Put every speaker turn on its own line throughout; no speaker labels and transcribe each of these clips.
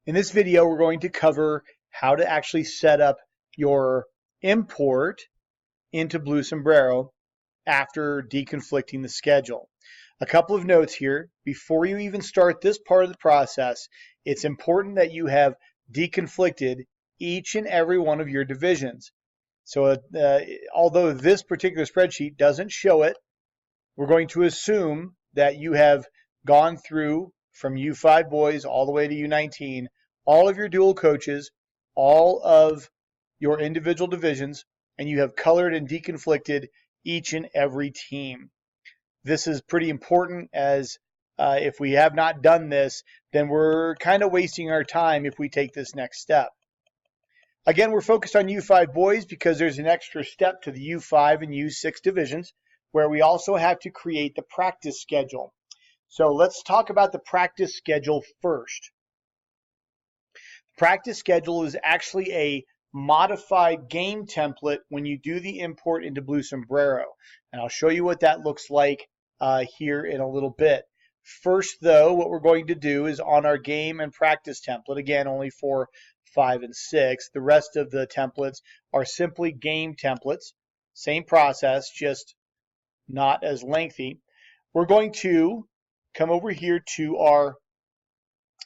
In this video, we're going to cover how to actually set up your import into Blue Sombrero after deconflicting the schedule. A couple of notes here. Before you even start this part of the process, it's important that you have deconflicted each and every one of your divisions. So although this particular spreadsheet doesn't show it, we're going to assume that you have gone through from U5 boys all the way to U19, all of your dual coaches, all of your individual divisions, and you have colored and deconflicted each and every team. This is pretty important, as if we have not done this, then we're kind of wasting our time if we take this next step. Again, we're focused on U5 boys because there's an extra step to the U5 and U6 divisions where we also have to create the practice schedule. So let's talk about the practice schedule first. The practice schedule is actually a modified game template when you do the import into Blue Sombrero. And I'll show you what that looks like here in a little bit. First, though, what we're going to do is on our game and practice template, again, only for 5 and 6. The rest of the templates are simply game templates. Same process, just not as lengthy. We're going to come over here to our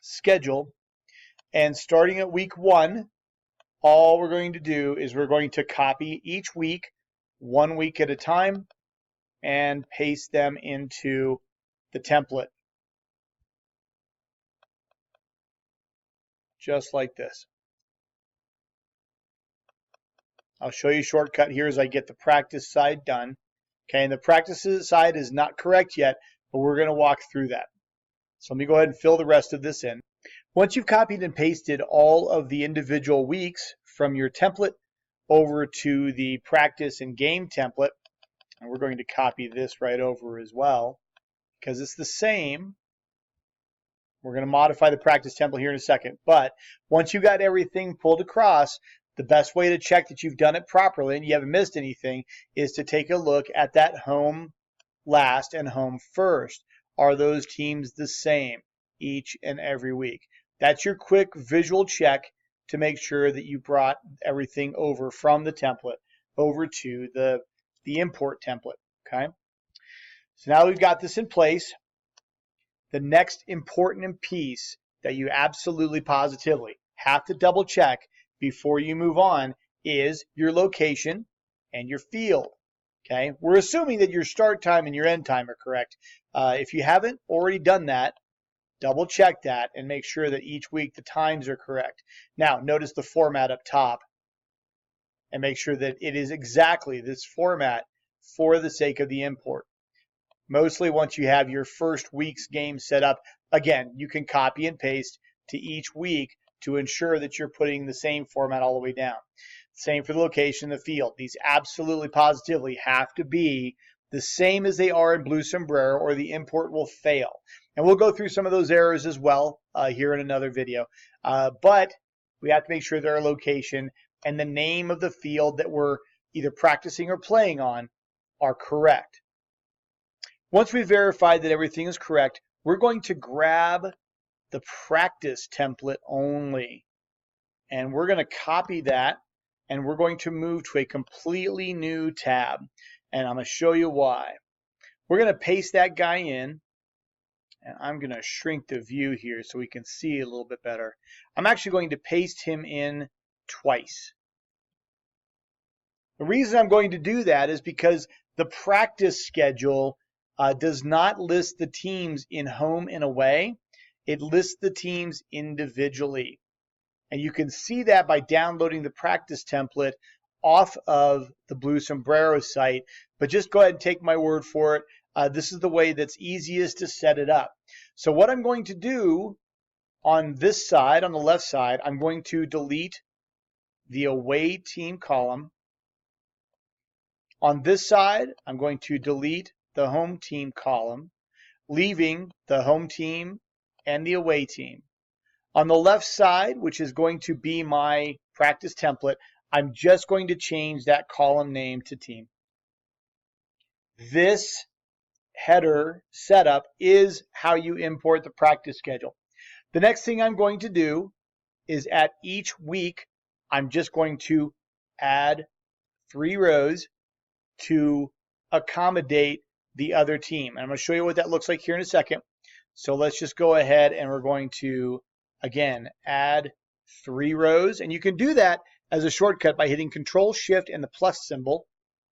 schedule, and starting at week 1, all we're going to do is we're going to copy each week, 1 week at a time, and paste them into the template. Just like this. I'll show you a shortcut here as I get the practice side done. Okay, and the practice side is not correct yet, but we're going to walk through that. So let me go ahead and fill the rest of this in. Once you've copied and pasted all of the individual weeks from your template over to the practice and game template, and we're going to copy this right over as well because it's the same. We're going to modify the practice template here in a second, but once you got everything pulled across, the best way to check that you've done it properly and you haven't missed anything is to take a look at that home last and home first. Are those teams the same each and every week? That's your quick visual check to make sure that you brought everything over from the template over to the import template. Okay. So now we've got this in place. The next important piece that you absolutely positively have to double check before you move on is your location and your field. Okay, we're assuming that your start time and your end time are correct. If you haven't already done that, double check that and make sure that each week the times are correct. Now, notice the format up top and make sure that it is exactly this format for the sake of the import. Mostly once you have your first week's game set up, again, you can copy and paste to each week to ensure that you're putting the same format all the way down. Same for the location, the field. These absolutely positively have to be the same as they are in Blue Sombrero or the import will fail. And we'll go through some of those errors as well here in another video. But we have to make sure that our location and the name of the field that we're either practicing or playing on are correct. Once we verify that everything is correct, we're going to grab the practice template only. And we're going to copy that and we're going to move to a completely new tab. And I'm going to show you why. We're going to paste that guy in. And I'm going to shrink the view here so we can see a little bit better. I'm actually going to paste him in twice. The reason I'm going to do that is because the practice schedule does not list the teams in home and away. It lists the teams individually. And you can see that by downloading the practice template off of the Blue Sombrero site. But just go ahead and take my word for it. This is the way that's easiest to set it up. So what I'm going to do on this side, on the left side, I'm going to delete the away team column. On this side, I'm going to delete the home team column, leaving the home team and the away team. On the left side, which is going to be my practice template, I'm just going to change that column name to team. This header setup is how you import the practice schedule. The next thing I'm going to do is at each week, I'm just going to add 3 rows to accommodate the other team. And I'm going to show you what that looks like here in a second. So let's just go ahead and we're going to, again, add 3 rows. And you can do that as a shortcut by hitting Control Shift and the plus symbol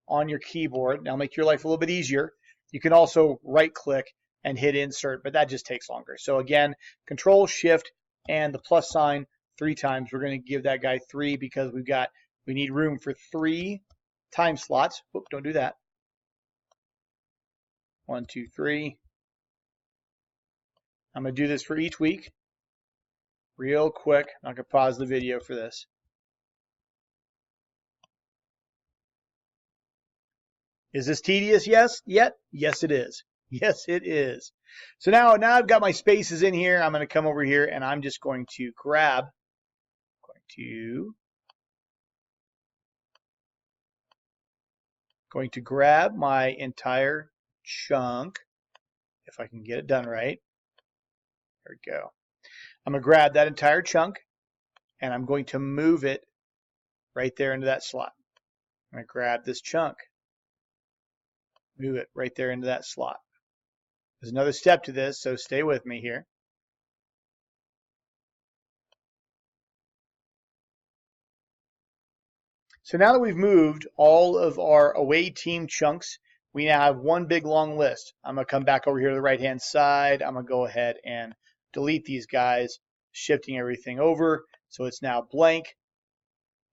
on your keyboard. That'll make your life a little bit easier. You can also right click and hit Insert, but that just takes longer. So again, Control Shift and the plus sign 3 times. We're going to give that guy 3 because we need room for 3 time slots. Whoop, don't do that. 1, 2, 3. I'm going to do this for each week real quick. I'm not going to pause the video for this. Is this tedious? Yes, yet? Yes, it is. Yes, it is. So now I've got my spaces in here. I'm going to come over here and I'm just going to grab my entire chunk, if I can get it done right. There we go. I'm going to grab that entire chunk and I'm going to move it right there into that slot. I'm going to grab this chunk, move it right there into that slot. There's another step to this, so stay with me here. So now that we've moved all of our away team chunks, we now have one big long list. I'm going to come back over here to the right-hand side. I'm going to go ahead and delete these guys, shifting everything over. So it's now blank.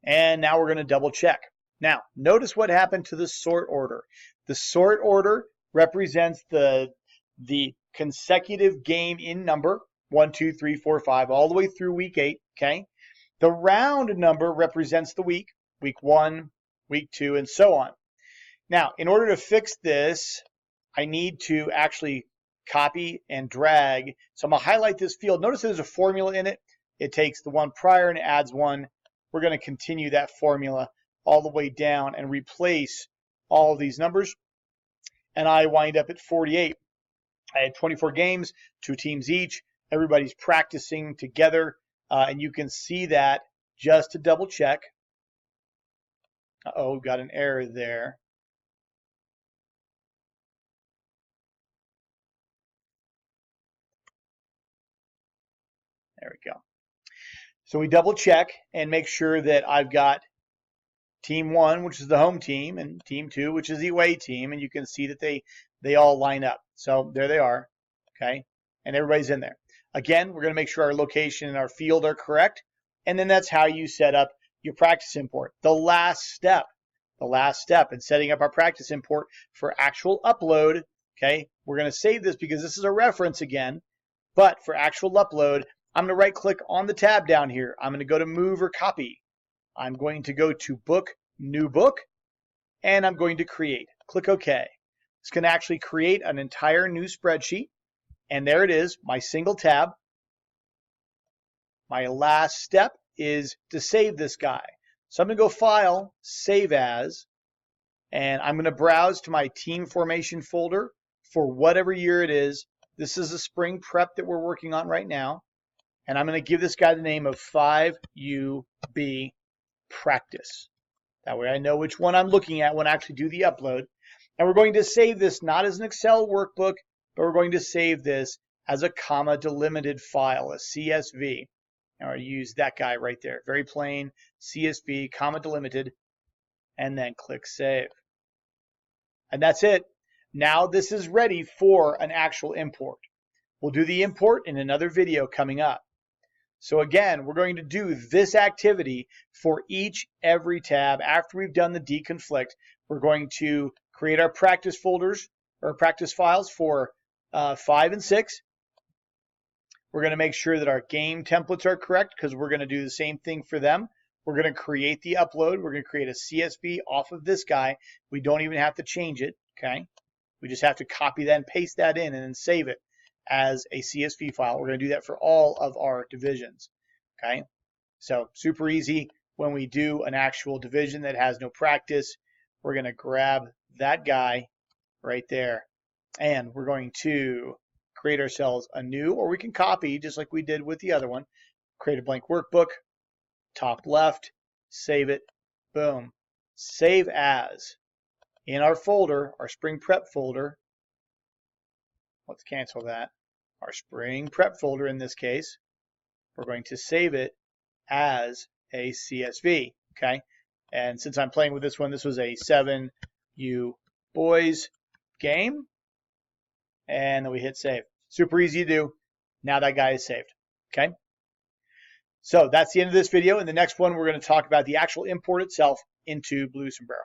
And now we're going to double check. Now, notice what happened to the sort order. The sort order represents the consecutive game in number, 1, 2, 3, 4, 5, all the way through week 8, okay? The round number represents the week 1, week 2, and so on. Now, in order to fix this, I need to actually copy and drag. So I'm going to highlight this field. Notice there's a formula in it. It takes the one prior and adds 1. We're going to continue that formula all the way down and replace all of these numbers. And I wind up at 48. I had 24 games, 2 teams each. Everybody's practicing together. And you can see that just to double check. Uh-oh, got an error there. There we go. So we double check and make sure that I've got team 1, which is the home team, and team 2, which is the away team, and you can see that they all line up. So there they are, okay? And everybody's in there. Again, we're going to make sure our location and our field are correct, and then that's how you set up your practice import. The last step in setting up our practice import for actual upload, okay? We're going to save this because this is a reference again, but for actual upload, I'm going to right-click on the tab down here. I'm going to go to Move or Copy. I'm going to go to Book, New Book, and I'm going to Create. Click OK. It's going to actually create an entire new spreadsheet, and there it is, my single tab. My last step is to save this guy. So I'm going to go File, Save As, and I'm going to browse to my team formation folder for whatever year it is. This is a spring prep that we're working on right now. And I'm going to give this guy the name of 5UB Practice. That way I know which one I'm looking at when I actually do the upload. And we're going to save this not as an Excel workbook, but we're going to save this as a comma delimited file, a CSV. And I'll use that guy right there. Very plain, CSV, comma delimited, and then click Save. And that's it. Now this is ready for an actual import. We'll do the import in another video coming up. So again, we're going to do this activity for every tab. After we've done the deconflict, we're going to create our practice folders or practice files for 5 and 6. We're going to make sure that our game templates are correct because we're going to do the same thing for them. We're going to create the upload. We're going to create a CSV off of this guy. We don't even have to change it, okay? We just have to copy that and paste that in and then save it as a CSV file. We're going to do that for all of our divisions, okay? So super easy. When we do an actual division that has no practice, we're going to grab that guy right there, and we're going to create ourselves a new, or we can copy just like we did with the other one, create a blank workbook, top left, save it, boom. Save as. In our folder, our spring prep folder, let's cancel that. Our spring prep folder in this case, we're going to save it as a CSV, okay? And since I'm playing with this one, this was a 7U boys game. And then we hit save. Super easy to do. Now that guy is saved, okay? So that's the end of this video. In the next one, we're going to talk about the actual import itself into Blue Sombrero.